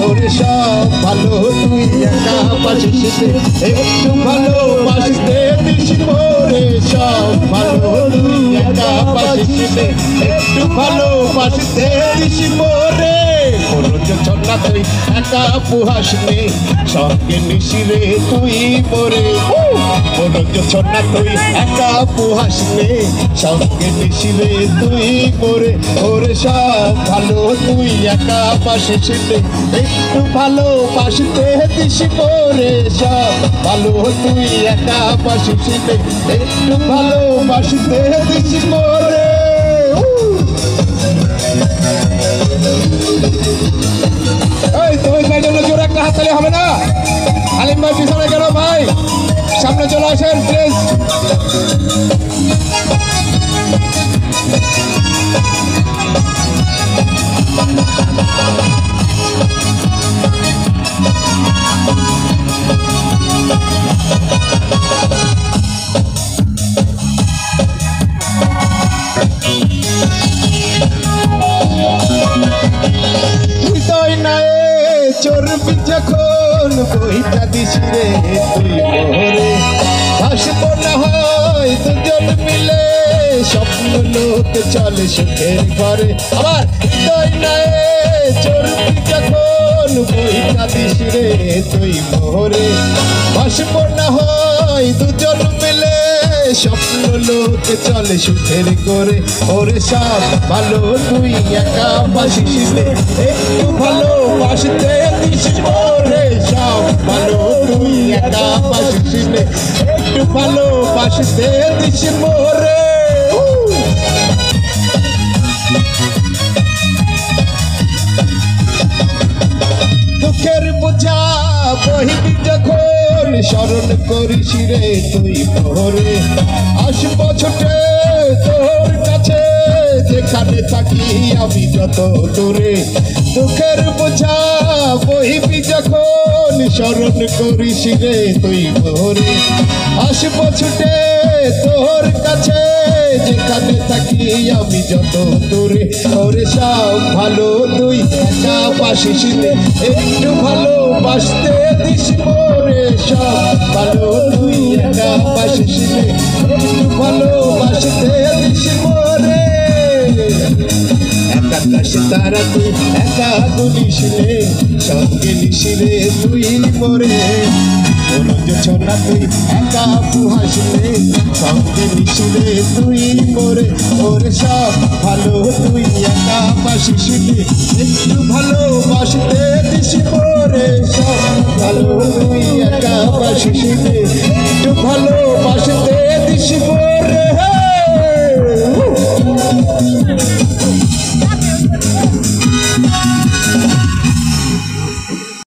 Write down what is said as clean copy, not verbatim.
ওরে সব ভালো তুই একা পাশিস নে একটু ভালোবাসতে দিস মোরে সব ভালো তুই একা পাশিস নে একটু ভালোবাসতে দিস মোরে মনোজ ছন্না তুই একা পুহাস নে সঙ্গে নিশিরে তুই মোরে মনোজ ছন্না তুই একা পুহাস নে সঙ্গে নিশিরে তুই মোরে ওরে সব ভালো তুই একা পাশিস নে একটু ভালোবাসতে দিস মোরে সব ভালো তুই একা পাশিস নে একটু ভালোবাসতে দিস মোরে এই তুমি তাই জন্য জোরে একটা হাততালি হবে না আলিম ভাই পিছনে কেন ভাই সামনে চলে আসেন প্লিজ চর্বি যখন বইটা দিস রে তুই মোরে ভাসব না হয় দুজন মিলে স্বপ্ন লোক চলে সুখের ঘরে আবার হৃদয় নাই চর্বি যখন বইটা দিস রে তুই মোরে ভাসব না হয় দুজন মিলে স্বপ্ন লোক চলে সুখের করে ওরে সব ভালো তুই একা পাশিস নে একটু ভালোবাসতে দিস মোরে সব ভালো তুই একা পাশিস নে একটু ভালোবাসতে দিস মোরে দুঃখের বোঝা বহিবি যখন স্মরণ করিস রে তুই মোরে আসব ছুটে তোর কাছে যেখানে থাকি আমি যত দূরে দুঃখের বোঝা বহিবি যখন স্মরণ করিস রে তুই মোরে আসব ছুটে তোর কাছে যেখানে থাকি আমি যত দূরে ওরে সব ভালো তুই একা পাশিস নে একটু ভালোবাসতে দিস মোরে সব ভালো তুই একা পাশিস নে একটু ভালোবাসতে দিস মোরে আকাশ তারা তুই একা গুলিস নে সঙ্গে নিশিরে তুই মোরে মনোজ ছন্না তুই একা পুহাস নে সঙ্গে নিশিরে তুই মোরে ওরে সব ভালো তুই একা পাশিস নে একটু ভালোবাসতে দিস মোরে সব ভালো তুই একা পাশিস নে